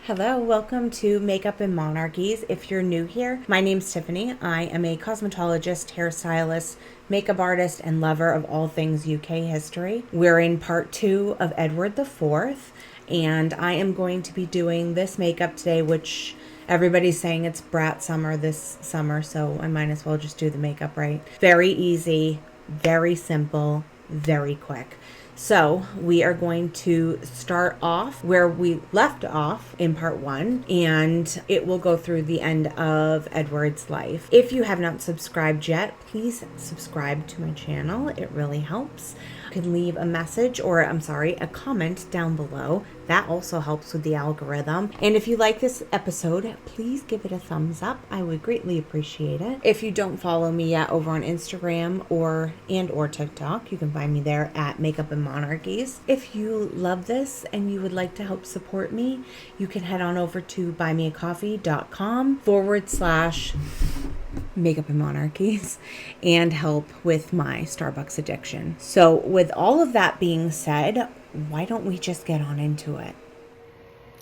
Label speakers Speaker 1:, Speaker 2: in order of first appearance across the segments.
Speaker 1: Hello, welcome to Makeup and Monarchies. If you're new here, my name's Tiffany. I am a cosmetologist, hairstylist, makeup artist, and lover of all things UK history. We're in part 2 of Edward IV, and I am going to be doing this makeup today, which everybody's saying it's brat summer this summer, so I might as well just do the makeup right. Very easy, very simple, very quick. So we are going to start off where we left off in part 1, and it will go through the end of Edward's life. If you have not subscribed yet, please subscribe to my channel. It really helps. You can leave a message or a comment down below. That also helps with the algorithm. And if you like this episode, please give it a thumbs up. I would greatly appreciate it. If you don't follow me yet over on Instagram or TikTok, you can find me there at Makeup and Monarchies. If you love this and you would like to help support me, you can head on over to buymeacoffee.com/Makeup and Monarchies and help with my Starbucks addiction. So with all of that being said, why don't we just get on into it?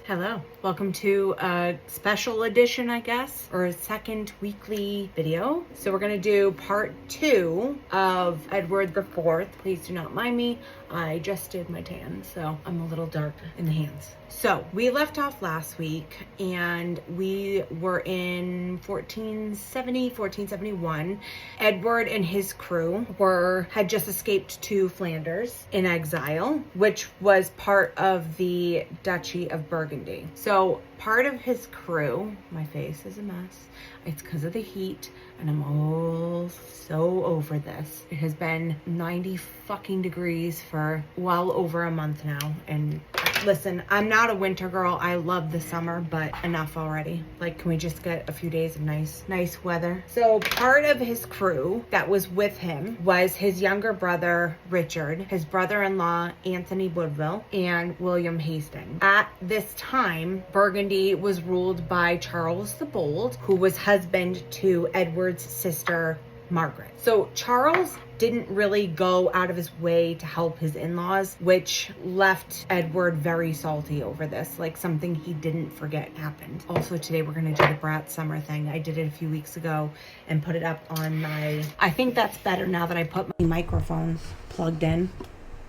Speaker 1: Hello, welcome to a special edition, I guess, or a second weekly video. So we're gonna do part 2 of Edward IV. Please do not mind me. I just did my tan, so I'm a little dark in the hands. So we left off last week and we were in 1471. Edward and his crew had just escaped to Flanders in exile, which was part of the Duchy of Burgundy. So part of his crew, my face is a mess. It's because of the heat, and I'm all so over this. It has been 90 fucking degrees for well over a month now, and listen, I'm not a winter girl. I love the summer, but enough already. Like, can we just get a few days of nice weather? So part of his crew that was with him was his younger brother, Richard, his brother-in-law, Anthony Woodville, and William Hastings. At this time, Burgundy was ruled by Charles the Bold, who was husband to Edward's sister, Margaret. So Charles didn't really go out of his way to help his in-laws, which left Edward very salty over this, like something he didn't forget happened. Also today we're gonna do the brat summer thing. I did it a few weeks ago and put it up on my, I think that's better now that I put my microphones plugged in.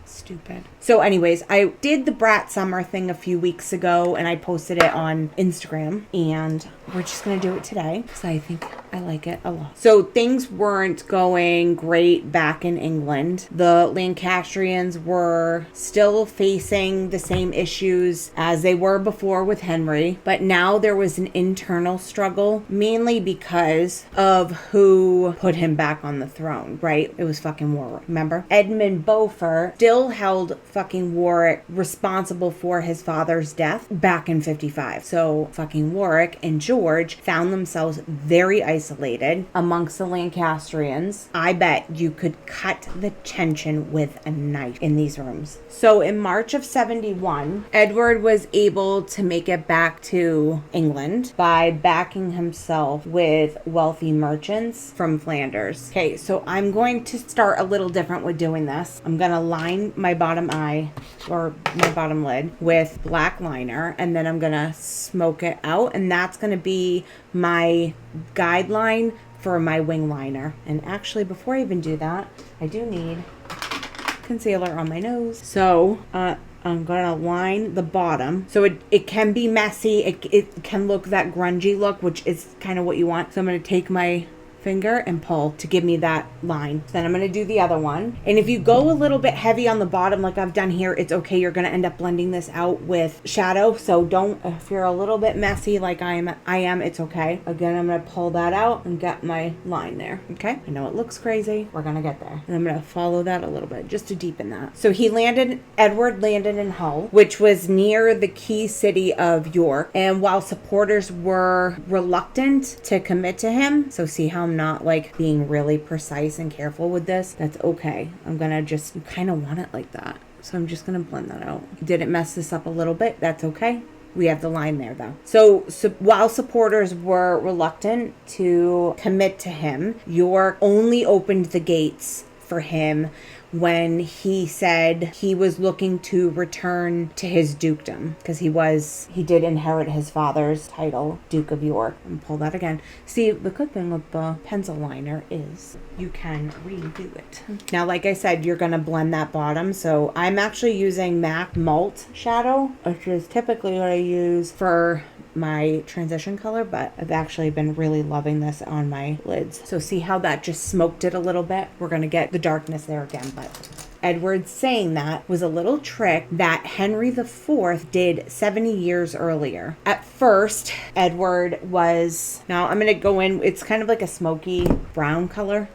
Speaker 1: Stupid. So anyways, I did the brat summer thing a few weeks ago and I posted it on Instagram, and we're just gonna do it today because I think I like it a lot. So things weren't going great back in England. The Lancastrians were still facing the same issues as they were before with Henry, but now there was an internal struggle, mainly because of who put him back on the throne, right? It was fucking Warwick, remember? Edmund Beaufort still held fucking Warwick responsible for his father's death back in 55. So fucking Warwick and George found themselves very isolated amongst the Lancastrians. I bet you could cut the tension with a knife in these rooms. So in March of 71, Edward was able to make it back to England by backing himself with wealthy merchants from Flanders. Okay, so I'm going to start a little different with doing this. I'm gonna line my bottom eye or my bottom lid with black liner, and then I'm gonna smoke it out, and that's gonna be my guideline for my wing liner. And actually, before I even do that, I do need concealer on my nose. So I'm gonna line the bottom. So it can be messy. It can look that grungy look, which is kind of what you want. So I'm gonna take my finger and pull to give me that line. Then I'm going to do the other one. And if you go a little bit heavy on the bottom like I've done here, it's okay. You're going to end up blending this out with shadow. So don't, if you're a little bit messy like I am, it's okay. Again, I'm going to pull that out and get my line there. Okay. I know it looks crazy. We're going to get there. And I'm going to follow that a little bit just to deepen that. So Edward landed in Hull, which was near the key city of York. And while supporters were reluctant to commit to him, so see how I'm not like being really precise and careful with this, that's okay. I'm gonna just, you kind of want it like that, so I'm just gonna blend that out. Did it mess this up a little bit? That's okay. We have the line there though. So while supporters were reluctant to commit to him, York only opened the gates for him when he said he was looking to return to his dukedom, because he did inherit his father's title, Duke of York. And pull that again. See, the good thing with the pencil liner is you can redo it. Now, like I said, you're going to blend that bottom. So I'm actually using MAC Malt shadow, which is typically what I use for my transition color, but I've actually been really loving this on my lids. So see how that just smoked it a little bit? We're going to get the darkness there again, but Edward saying that was a little trick that Henry IV did 70 years earlier. At first, Edward was, now I'm going to go in, it's kind of like a smoky brown color.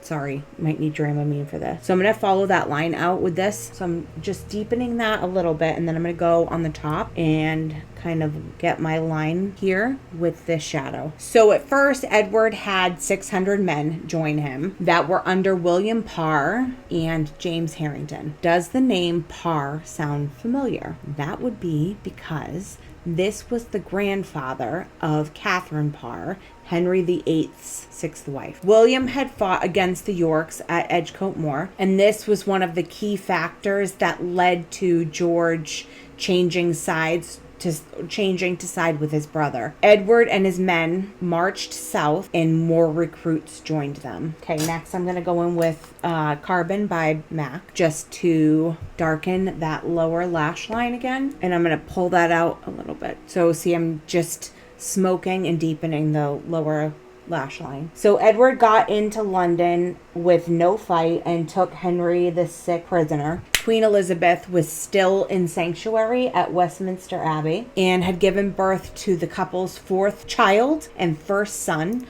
Speaker 1: Sorry, might need Dramamine for this. So I'm going to follow that line out with this. So I'm just deepening that a little bit, and then I'm going to go on the top and kind of get my line here with this shadow. So at first, Edward had 600 men join him that were under William Parr and James Harrington. Does the name Parr sound familiar? That would be because this was the grandfather of Catherine Parr, Henry VIII's sixth wife. William had fought against the Yorks at Edgecote Moor, and this was one of the key factors that led to George changing to side with his brother. Edward and his men marched south and more recruits joined them. Okay, next I'm going to go in with Carbon by MAC just to darken that lower lash line again. And I'm going to pull that out a little bit. So see, I'm just smoking and deepening the lower lash line. So Edward got into London with no fight and took Henry VI prisoner. Queen Elizabeth was still in sanctuary at Westminster Abbey and had given birth to the couple's fourth child and first son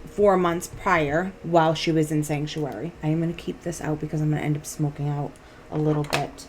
Speaker 1: 4 months prior while she was in sanctuary. I am going to keep this out because I'm going to end up smoking out a little bit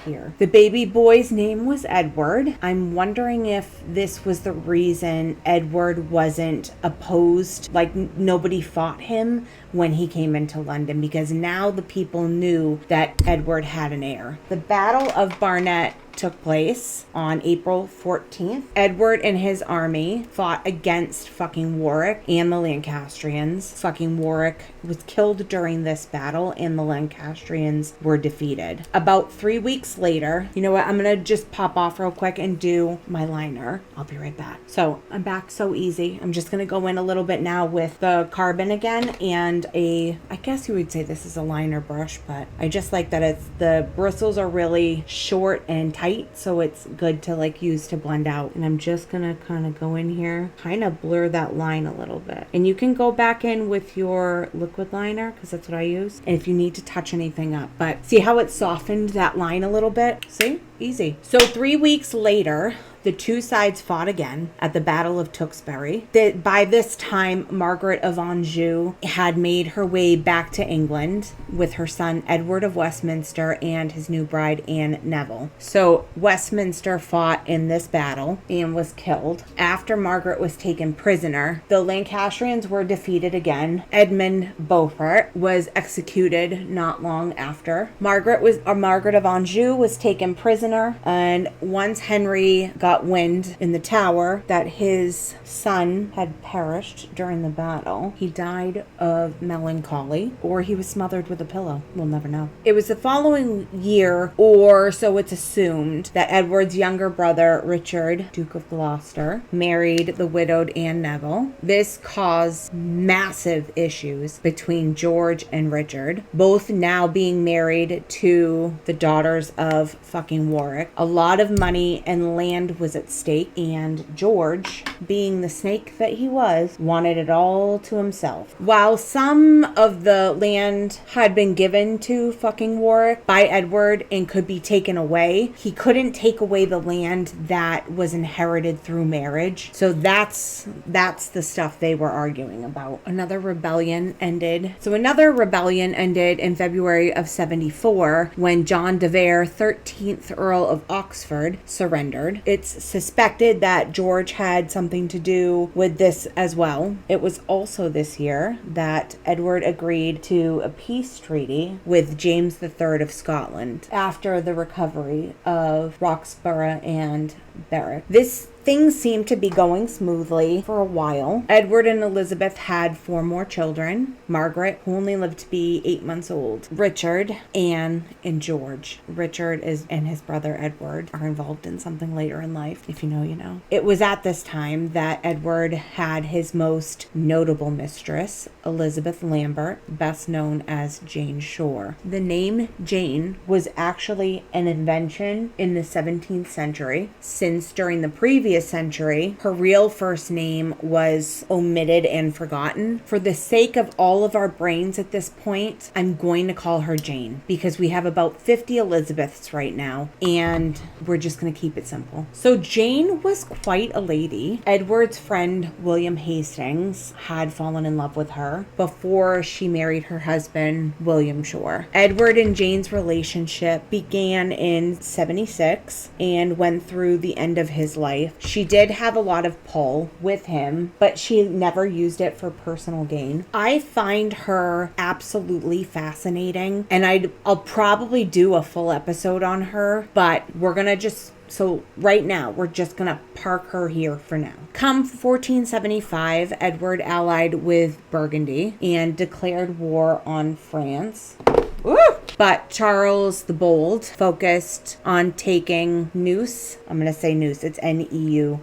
Speaker 1: here. The baby boy's name was Edward. I'm wondering if this was the reason Edward wasn't opposed, like nobody fought him when he came into London, because now the people knew that Edward had an heir. The Battle of Barnet took place on April 14th. Edward and his army fought against fucking Warwick and the Lancastrians. Fucking Warwick was killed during this battle and the Lancastrians were defeated. About 3 weeks later, you know what, I'm gonna just pop off real quick and do my liner. I'll be right back. So I'm back so easy. I'm just gonna go in a little bit now with the Carbon again and I guess you would say this is a liner brush, but I just like that the bristles are really short and tight, so it's good to like use to blend out. And I'm just gonna kind of go in here, kind of blur that line a little bit. And you can go back in with your liquid liner because that's what I use, and if you need to touch anything up. But see how it softened that line a little bit? See? Easy. So 3 weeks later, the two sides fought again at the Battle of Tewkesbury. By this time, Margaret of Anjou had made her way back to England with her son Edward of Westminster and his new bride Anne Neville. So Westminster fought in this battle and was killed. After Margaret was taken prisoner, the Lancastrians were defeated again. Edmund Beaufort was executed not long after. Margaret of Anjou was taken prisoner, and once Henry got wind in the tower that his son had perished during the battle, he died of melancholy, or he was smothered with a pillow. We'll never know. It was the following year, or so it's assumed, that Edward's younger brother, Richard, Duke of Gloucester, married the widowed Anne Neville. This caused massive issues between George and Richard, both now being married to the daughters of fucking Warwick. A lot of money and land was at stake, and George, being the snake that he was, wanted it all to himself. While some of the land had been given to fucking Warwick by Edward and could be taken away, he couldn't take away the land that was inherited through marriage. So that's the stuff they were arguing about. Another rebellion ended in February of 74 when John de Vere, 13th Earl of Oxford, surrendered. It's suspected that George had something to do with this as well. It was also this year that Edward agreed to a peace treaty with James III of Scotland after the recovery of Roxburgh and Berwick. This things seemed to be going smoothly for a while. Edward and Elizabeth had 4 more children. Margaret, who only lived to be 8 months old. Richard, Anne, and George. Richard and his brother Edward are involved in something later in life. If you know, you know. It was at this time that Edward had his most notable mistress, Elizabeth Lambert, best known as Jane Shore. The name Jane was actually an invention in the 17th century, since during the previous century, her real first name was omitted and forgotten. For the sake of all of our brains at this point, I'm going to call her Jane, because we have about 50 Elizabeths right now, and we're just going to keep it simple. So Jane was quite a lady. Edward's friend William Hastings had fallen in love with her before she married her husband, William Shore. Edward and Jane's relationship began in 76 and went through the end of his life. She did have a lot of pull with him, but she never used it for personal gain. I find her absolutely fascinating, and I'll probably do a full episode on her, but we're gonna just So right now, we're just going to park her here for now. Come 1475, Edward allied with Burgundy and declared war on France. Woo! But Charles the Bold focused on taking Neuss. I'm going to say Neuss. It's Neuss.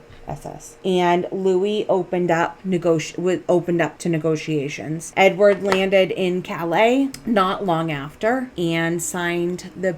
Speaker 1: And Louis opened up to negotiations. Edward landed in Calais not long after and signed the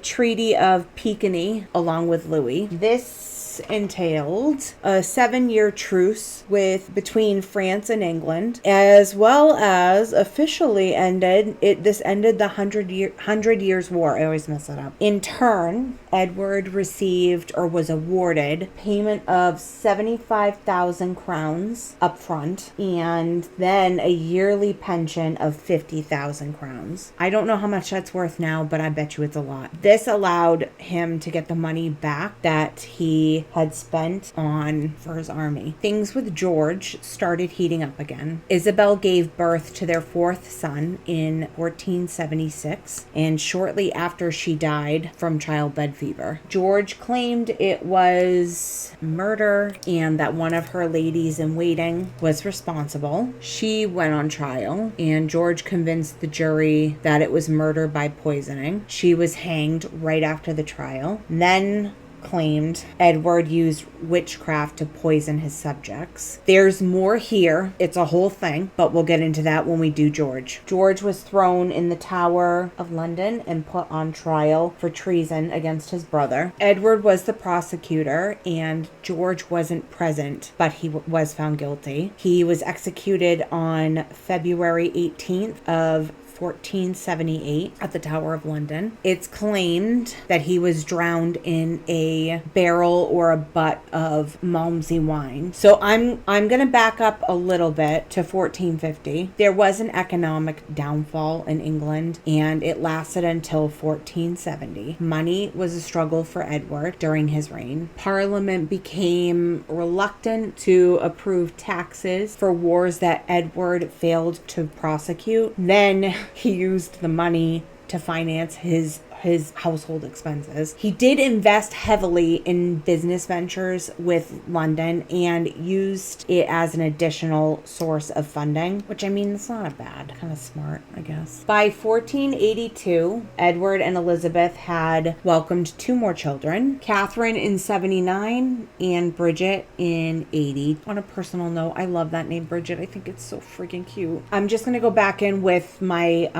Speaker 1: Treaty of Pequeny along with Louis. This entailed a 7-year truce between France and England, as well as officially ended the 100 Years' War. I always mess that up. In turn, Edward received or was awarded payment of 75,000 crowns up front and then a yearly pension of 50,000 crowns. I don't know how much that's worth now, but I bet you it's a lot. This allowed him to get the money back that he had spent for his army. Things with George started heating up again. Isabel gave birth to their 4th son in 1476, and shortly after she died from childbed fever. George claimed it was murder and that one of her ladies in waiting was responsible. She went on trial, and George convinced the jury that it was murder by poisoning. She was hanged right after the trial. Then claimed Edward used witchcraft to poison his subjects. There's more here. It's a whole thing, but we'll get into that when we do George. George was thrown in the Tower of London and put on trial for treason against his brother. Edward was the prosecutor and George wasn't present, but he was found guilty. He was executed on February 18th of 1478 at the Tower of London. It's claimed that he was drowned in a barrel or a butt of Malmsey wine. So I'm going to back up a little bit to 1450. There was an economic downfall in England, and it lasted until 1470. Money was a struggle for Edward during his reign. Parliament became reluctant to approve taxes for wars that Edward failed to prosecute. Then he used the money to finance his household expenses. He did invest heavily in business ventures with London and used it as an additional source of funding, which, I mean, it's not a bad, kind of smart, I guess. By 1482, Edward and Elizabeth had welcomed 2 more children, Catherine in 79 and Bridget in 80. On a personal note, I love that name, Bridget. I think it's so freaking cute. I'm just going to go back in with my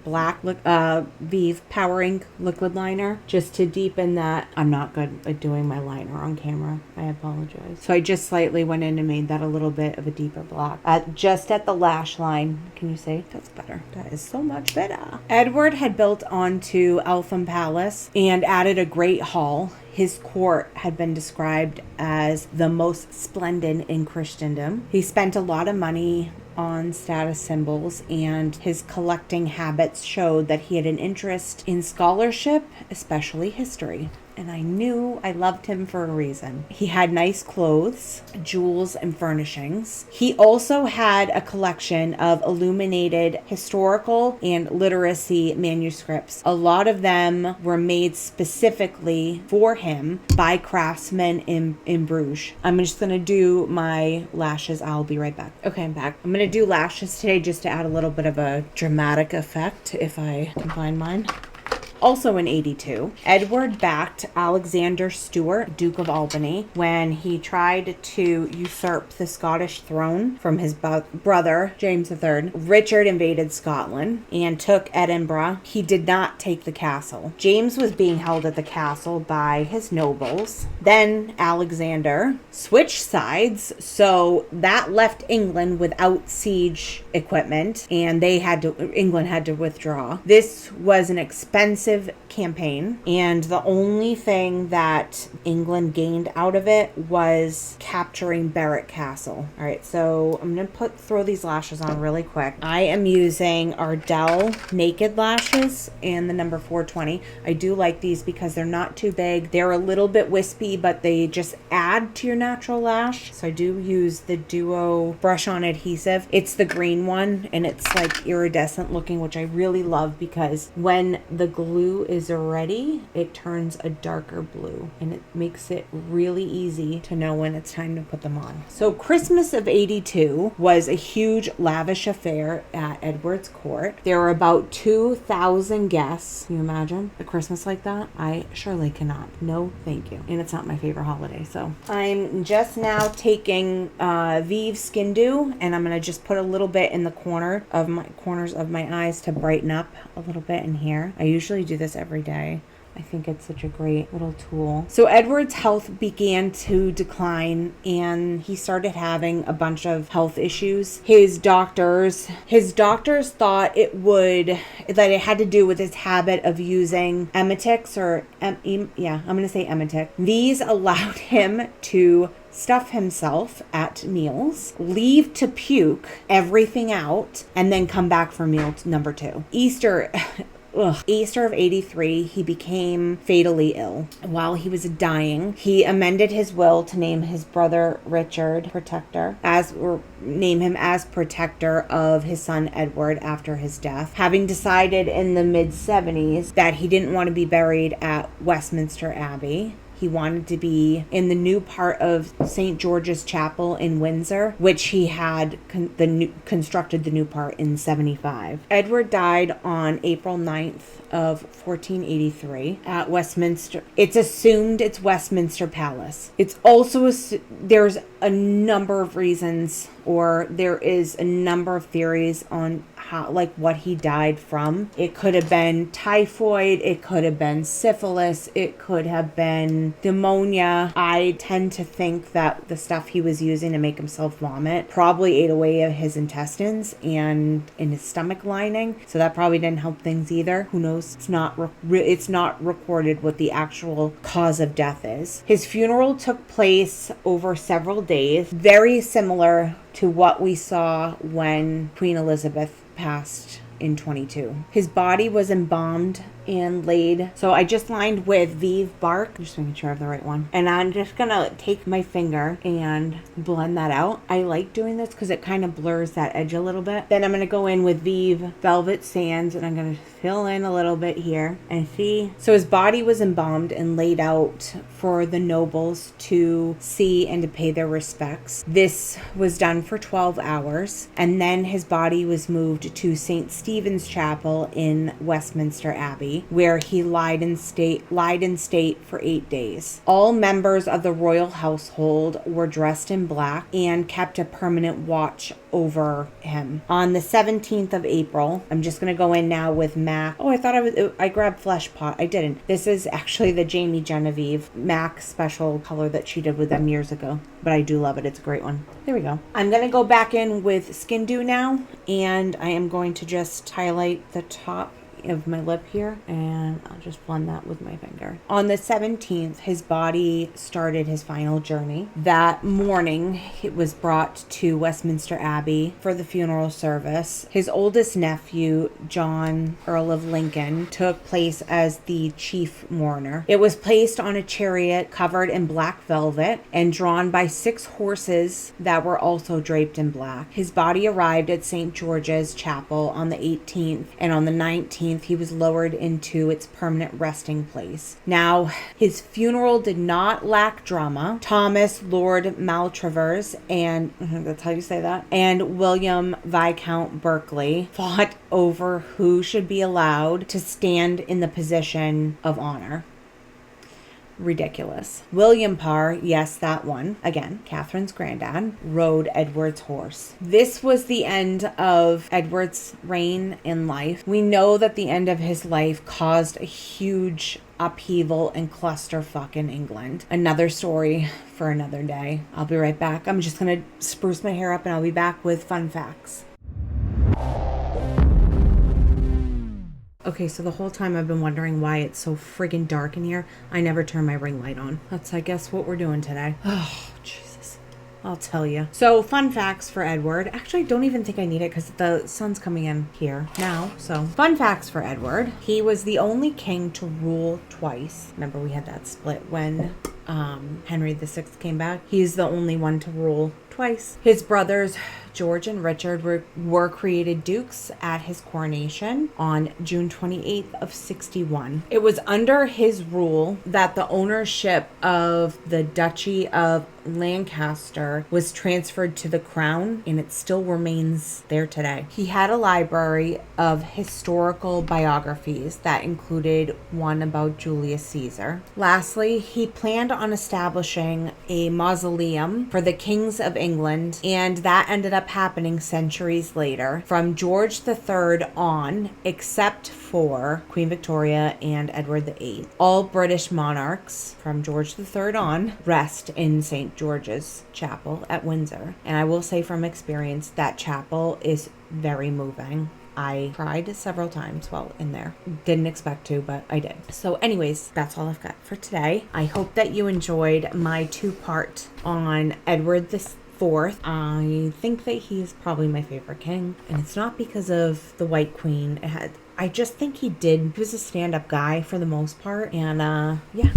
Speaker 1: black Vive Powering liquid liner just to deepen that. I'm not good at doing my liner on camera. I apologize. So I just slightly went in and made that a little bit of a deeper black. Just at the lash line. Can you see? That's better. That is so much better. Edward had built onto Eltham Palace and added a great hall. His court had been described as the most splendid in Christendom. He spent a lot of money on status symbols, and his collecting habits showed that he had an interest in scholarship, especially history. and I knew I loved him for a reason. He had nice clothes, jewels, and furnishings. He also had a collection of illuminated historical and literacy manuscripts. A lot of them were made specifically for him by craftsmen in Bruges. I'm just going to do my lashes. I'll be right back. Okay, I'm back. I'm going to do lashes today just to add a little bit of a dramatic effect if I can find mine. Also in 82, Edward backed Alexander Stuart, Duke of Albany, when he tried to usurp the Scottish throne from his brother, James III. Richard invaded Scotland and took Edinburgh. He did not take the castle. James was being held at the castle by his nobles. Then Alexander switched sides, so that left England without siege equipment, and England had to withdraw. This was an expensive campaign, and the only thing that England gained out of it was capturing Berwick Castle. All right, so I'm gonna throw these lashes on really quick. I am using Ardell Naked Lashes and the number 420. I do like these because they're not too big. They're a little bit wispy, but they just add to your natural lash. So I do use the Duo brush on adhesive. It's the green one, and it's like iridescent looking, which I really love because when the glue is ready, it turns a darker blue, and it makes it really easy to know when it's time to put them on. So Christmas of 82 was a huge lavish affair at Edward's court. There were about 2,000 guests. Can you imagine a Christmas like that? I surely cannot. No, thank you. And it's not my favorite holiday. So I'm just now taking Vive Skin Dew, and I'm gonna just put a little bit in the corners of my eyes to brighten up a little bit in here. I usually do this every day. I think it's such a great little tool. So Edward's health began to decline, and he started having a bunch of health issues. His doctors thought that it had to do with his habit of using emetics I'm going to say emetic. These allowed him to stuff himself at meals, leave to puke everything out, and then come back for meal number 2. Easter of 83, he became fatally ill. While he was dying, he amended his will to name his brother Richard protector, name him as protector of his son Edward after his death, having decided in the mid-70s that he didn't want to be buried at Westminster Abbey. He wanted to be in the new part of St. George's Chapel in Windsor, which he had constructed the new part in 75. Edward died on April 9th of 1483 at Westminster. It's assumed it's Westminster Palace. It's also there's a number of reasons, or there is a number of theories on what he died from. It could have been typhoid, it could have been syphilis, it could have been pneumonia. I tend to think that the stuff he was using to make himself vomit probably ate away at his intestines and in his stomach lining, so that probably didn't help things either. Who knows? It's not recorded what the actual cause of death is. His funeral took place over several days, very similar to what we saw when Queen Elizabeth passed in 22. His body was embalmed and laid. So I just lined with Vive Bark. Just making sure I have the right one. And I'm just gonna take my finger and blend that out. I like doing this because it kind of blurs that edge a little bit. Then I'm gonna go in with Vive Velvet Sands, and I'm gonna fill in a little bit here and see. So his body was embalmed and laid out for the nobles to see and to pay their respects. This was done for 12 hours, and then his body was moved to St. Stephen's Chapel in Westminster Abbey, where he lied in state for 8 days. All members of the royal household were dressed in black and kept a permanent watch over him. On the 17th of April, I'm just going to go in now with MAC. Oh, I grabbed Flesh Pot. I didn't. This is actually the Jamie Genevieve MAC special color that she did with them years ago, but I do love it. It's a great one. There we go. I'm going to go back in with Skin Dew now, and I am going to just highlight the top of my lip here, and I'll just blend that with my finger. On the 17th, his body started his final journey. That morning, it was brought to Westminster Abbey for the funeral service. His oldest nephew, John, Earl of Lincoln, took place as the chief mourner. It was placed on a chariot covered in black velvet and drawn by 6 horses that were also draped in black. His body arrived at St. George's Chapel on the 18th, and on the 19th, he was lowered into its permanent resting place. Now, his funeral did not lack drama. Thomas Lord Maltravers, and that's how you say that, and William Viscount Berkeley fought over who should be allowed to stand in the position of honor. Ridiculous. William Parr, yes, that one, again, Catherine's granddad, rode Edward's horse. This was the end of Edward's reign in life. We know that the end of his life caused a huge upheaval and clusterfuck in England. Another story for another day. I'll be right back. I'm just gonna spruce my hair up and I'll be back with fun facts. Okay, so the whole time I've been wondering why it's so friggin' dark in here. I never turn my ring light on. That's, I guess, what we're doing today. Oh, Jesus. I'll tell you. So, fun facts for Edward. Actually, I don't even think I need it because the sun's coming in here now. So, fun facts for Edward. He was the only king to rule twice. Remember, we had that split when Henry VI came back. He's the only one to rule twice. His brothers George and Richard were created dukes at his coronation on June 28th of 61. It was under his rule that the ownership of the Duchy of Lancaster was transferred to the crown, and it still remains there today. He had a library of historical biographies that included one about Julius Caesar. Lastly, he planned on establishing a mausoleum for the kings of England, and that ended up happening centuries later from George III on, except for Queen Victoria and Edward VIII. All British monarchs from George III on rest in St. George's Chapel at Windsor. And I will say from experience, that chapel is very moving. I cried several times while in there. Didn't expect to, but I did. So anyways, that's all I've got for today. I hope that you enjoyed my 2-part on Edward IV. I think that he's probably my favorite king, and it's not because of the White Queen. I just think he was a stand-up guy for the most part, and yeah.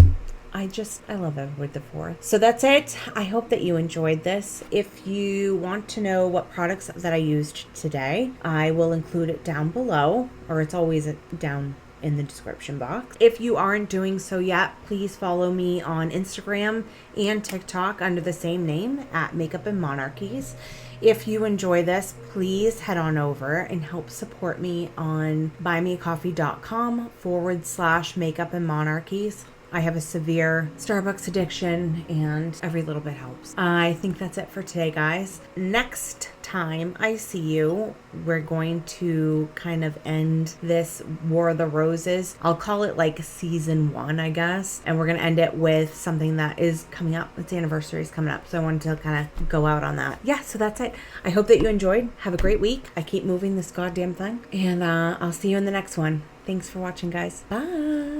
Speaker 1: I love Edward IV. So that's it. I hope that you enjoyed this. If you want to know what products that I used today, I will include it down below, or it's always down in the description box. If you aren't doing so yet, please follow me on Instagram and TikTok under the same name at Makeup and Monarchies. If you enjoy this, please head on over and help support me on buymeacoffee.com/makeup and monarchies. I have a severe Starbucks addiction, and every little bit helps. I think that's it for today, guys. Next time I see you, we're going to kind of end this War of the Roses. I'll call it like season 1, I guess. And we're going to end it with something that is coming up. Its anniversary is coming up. So I wanted to kind of go out on that. Yeah, so that's it. I hope that you enjoyed. Have a great week. I keep moving this goddamn thing. And I'll see you in the next one. Thanks for watching, guys. Bye.